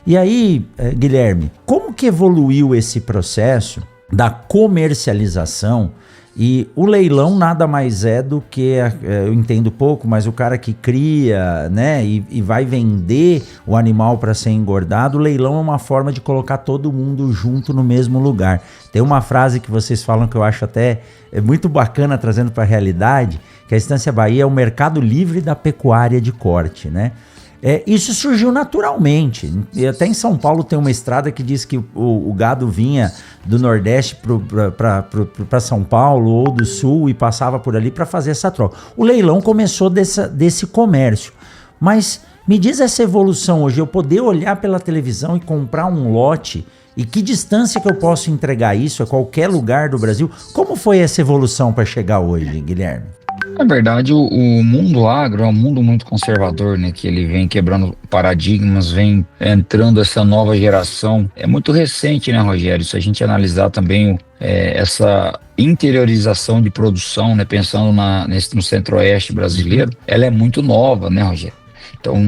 E aí, Guilherme, como que evoluiu esse processo da comercialização? E o leilão nada mais é do que, eu entendo pouco, mas o cara que cria, né, e vai vender o animal para ser engordado, o leilão é uma forma de colocar todo mundo junto no mesmo lugar. Tem uma frase que vocês falam que eu acho até muito bacana, trazendo para a realidade, que a Estância Bahia é o mercado livre da pecuária de corte, né? Isso surgiu naturalmente. E até em São Paulo tem uma estrada que diz que o gado vinha do Nordeste para São Paulo ou do Sul e passava por ali para fazer essa troca. O leilão começou desse comércio. Mas me diz essa evolução hoje, eu poder olhar pela televisão e comprar um lote, e que distância que eu posso entregar isso a qualquer lugar do Brasil? Como foi essa evolução para chegar hoje, Guilherme? Na verdade, o mundo agro é um mundo muito conservador, né? Que ele vem quebrando paradigmas, vem entrando essa nova geração. É muito recente, né, Rogério? Se a gente analisar também essa interiorização de produção, né? Pensando no centro-oeste brasileiro, ela é muito nova, né, Rogério? Então,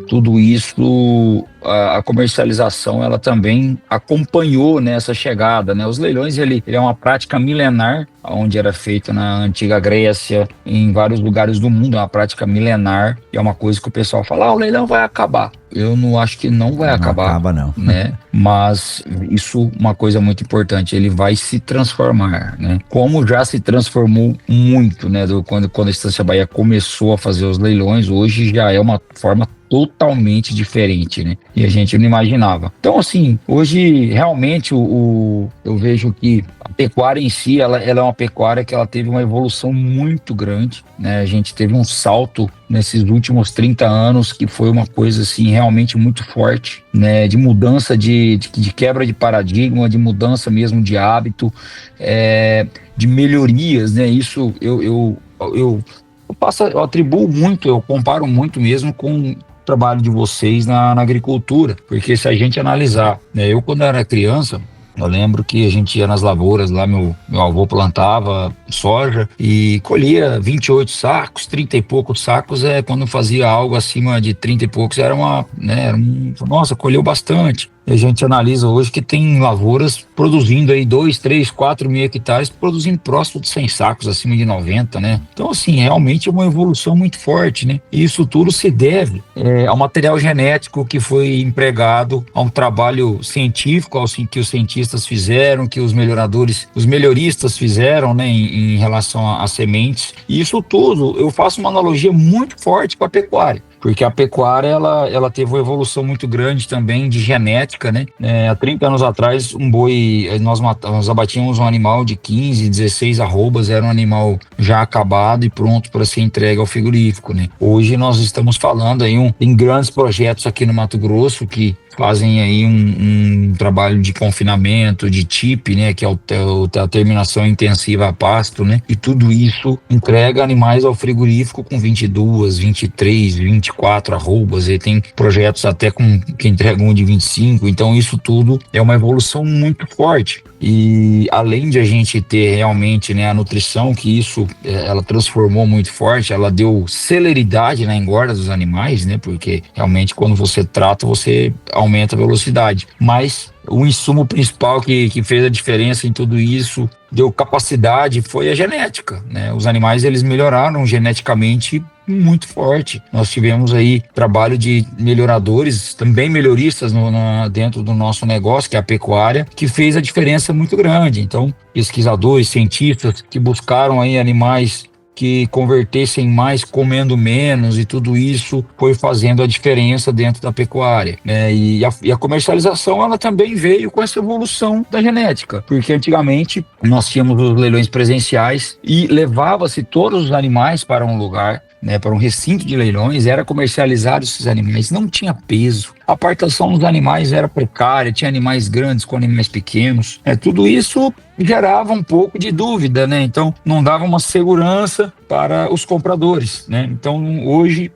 tudo isso, a comercialização, ela também acompanhou nessa chegada, né? Os leilões, ele é uma prática milenar, onde era feito na antiga Grécia, em vários lugares do mundo, é uma prática milenar, e é uma coisa que o pessoal fala, o leilão vai acabar. Eu não acho que não vai acabar. Não acaba, não. Né? Mas isso, uma coisa muito importante, ele vai se transformar, né? Como já se transformou muito, né? Quando a Estância Bahia começou a fazer os leilões, hoje já é uma forma totalmente diferente, né? E a gente não imaginava. Então, assim, hoje realmente eu vejo que a pecuária em si, ela é uma pecuária que ela teve uma evolução muito grande, né? A gente teve um salto nesses últimos 30 anos que foi uma coisa, assim, realmente muito forte, né? De mudança, de quebra de paradigma, de mudança mesmo de hábito, de melhorias, né? Isso eu atribuo muito, eu comparo muito mesmo com trabalho de vocês na agricultura, porque se a gente analisar, né, eu quando era criança, eu lembro que a gente ia nas lavouras lá, meu avô plantava soja e colhia 28 sacos, 30 e poucos sacos, quando fazia algo acima de 30 e poucos nossa, colheu bastante. E a gente analisa hoje que tem lavouras produzindo aí 2, 3, 4 mil hectares, produzindo próximo de 100 sacos, acima de 90, né? Então, assim, realmente é uma evolução muito forte, né? E isso tudo se deve ao material genético que foi empregado, a um trabalho científico, que os cientistas fizeram, que os melhoristas fizeram, né, em relação a sementes. E isso tudo, eu faço uma analogia muito forte com a pecuária. Porque a pecuária, ela teve uma evolução muito grande também de genética, né? Há 30 anos atrás, um boi, nós abatíamos um animal de 15, 16 arrobas, era um animal já acabado e pronto para ser entregue ao frigorífico, né? Hoje nós estamos falando aí em grandes projetos aqui no Mato Grosso que fazem aí um trabalho de confinamento, de TIP, né, que é a terminação intensiva a pasto, né, e tudo isso entrega animais ao frigorífico com 22, 23, 24 arrobas, e tem projetos até que entregam um de 25, então isso tudo é uma evolução muito forte. E além de a gente ter realmente, né, a nutrição, que isso ela transformou muito forte, ela deu celeridade na engorda dos animais, né, porque realmente quando você trata, você aumenta a velocidade. Mas o insumo principal que fez a diferença em tudo isso, deu capacidade, foi a genética, né? Os animais, eles melhoraram geneticamente muito forte. Nós tivemos aí trabalho de melhoradores, também melhoristas dentro do nosso negócio, que é a pecuária, que fez a diferença muito grande. Então, pesquisadores, cientistas que buscaram aí animais que convertessem mais comendo menos, e tudo isso foi fazendo a diferença dentro da pecuária, né? E a comercialização, ela também veio com essa evolução da genética, porque antigamente nós tínhamos os leilões presenciais e levava-se todos os animais para um lugar, né, para um recinto de leilões, era comercializado esses animais, não tinha peso, a partação dos animais era precária, tinha animais grandes com animais pequenos, tudo isso gerava um pouco de dúvida, né? Então não dava uma segurança para os compradores, né? Então hoje,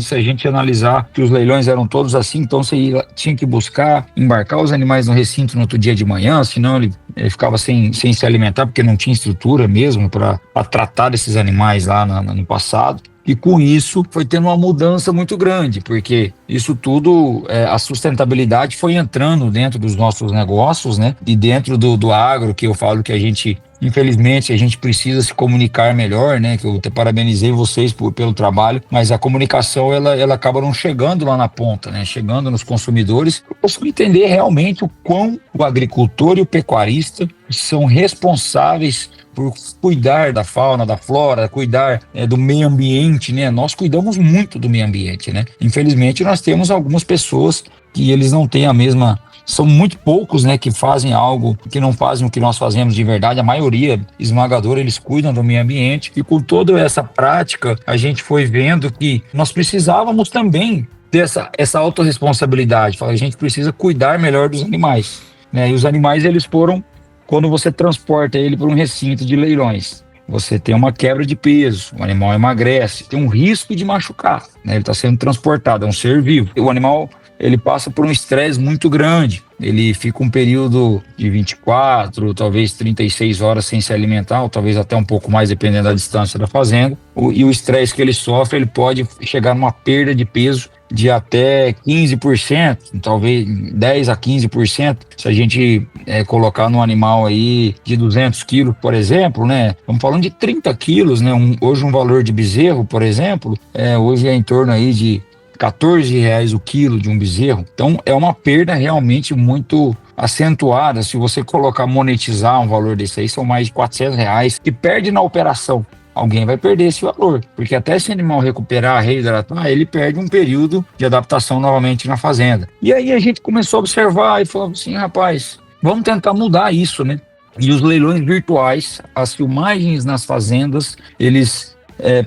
se a gente analisar que os leilões eram todos assim, então você tinha que buscar embarcar os animais no recinto no outro dia de manhã, senão ele ficava sem se alimentar, porque não tinha estrutura mesmo para tratar desses animais lá no passado. E com isso foi tendo uma mudança muito grande, porque isso tudo, a sustentabilidade foi entrando dentro dos nossos negócios, né? E dentro do agro, que eu falo que a gente, infelizmente, a gente precisa se comunicar melhor, né? Que eu até parabenizei vocês pelo trabalho, mas a comunicação, ela acaba não chegando lá na ponta, né? Chegando nos consumidores, para você entender realmente o quão o agricultor e o pecuarista são responsáveis por cuidar da fauna, da flora, cuidar do meio ambiente, né? Nós cuidamos muito do meio ambiente, né? Infelizmente, nós temos algumas pessoas que eles não têm a mesma... São muito poucos, né, que fazem algo, que não fazem o que nós fazemos de verdade. A maioria esmagadora, eles cuidam do meio ambiente. E com toda essa prática, a gente foi vendo que nós precisávamos também ter essa autorresponsabilidade. A gente precisa cuidar melhor dos animais, né? E os animais, eles foram... Quando você transporta ele para um recinto de leilões, você tem uma quebra de peso, o animal emagrece, tem um risco de machucar, né? Ele está sendo transportado, é um ser vivo. O animal, ele passa por um estresse muito grande, ele fica um período de 24, talvez 36 horas sem se alimentar, ou talvez até um pouco mais, dependendo da distância da fazenda. E o estresse que ele sofre, ele pode chegar numa perda de peso de até 15%, talvez 10 a 15%, se a gente colocar num animal aí de 200 quilos, por exemplo, né? Estamos falando de 30 quilos, né? Hoje um valor de bezerro, por exemplo, hoje é em torno aí de R$14 o quilo de um bezerro. Então é uma perda realmente muito acentuada. Se você colocar, monetizar um valor desse aí, são mais de R$400 que perde na operação. Alguém vai perder esse valor, porque até esse animal recuperar, reidratar, ele perde um período de adaptação novamente na fazenda. E aí a gente começou a observar e falou assim, rapaz, vamos tentar mudar isso, né? E os leilões virtuais, as filmagens nas fazendas, eles...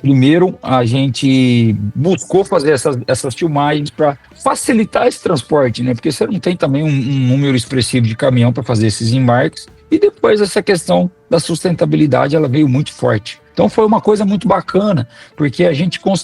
primeiro, a gente buscou fazer essas filmagens para facilitar esse transporte, né? Porque você não tem também um número expressivo de caminhão para fazer esses embarques. E depois essa questão da sustentabilidade, ela veio muito forte. Então foi uma coisa muito bacana, porque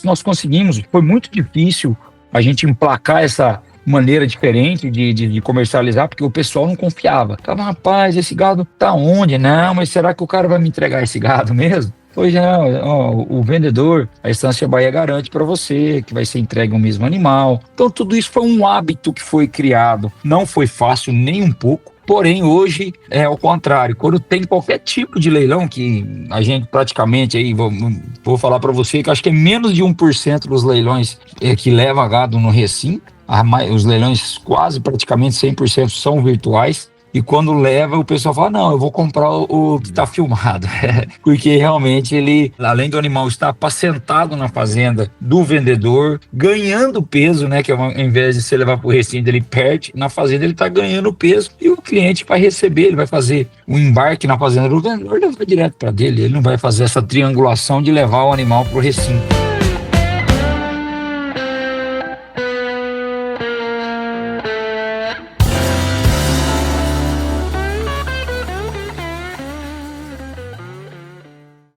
nós conseguimos, foi muito difícil a gente emplacar essa maneira diferente de comercializar, porque o pessoal não confiava. Tava, rapaz, esse gado tá onde? Não, mas será que o cara vai me entregar esse gado mesmo? Pois é, o vendedor, a Estância Bahia garante para você que vai ser entregue o mesmo animal. Então tudo isso foi um hábito que foi criado. Não foi fácil nem um pouco. Porém, hoje é ao contrário. Quando tem qualquer tipo de leilão, que a gente praticamente, aí vou falar para você que acho que é menos de 1% dos leilões que leva gado no recinto. Os leilões quase praticamente 100% são virtuais. E quando leva, o pessoal fala, não, eu vou comprar o que está filmado. Porque realmente ele, além do animal estar apacentado na fazenda do vendedor, ganhando peso, né? Que ao invés de você levar para o recinto, ele perde. Na fazenda ele está ganhando peso e o cliente vai receber, ele vai fazer um embarque na fazenda do vendedor, ele vai direto para dele. Ele não vai fazer essa triangulação de levar o animal para o recinto.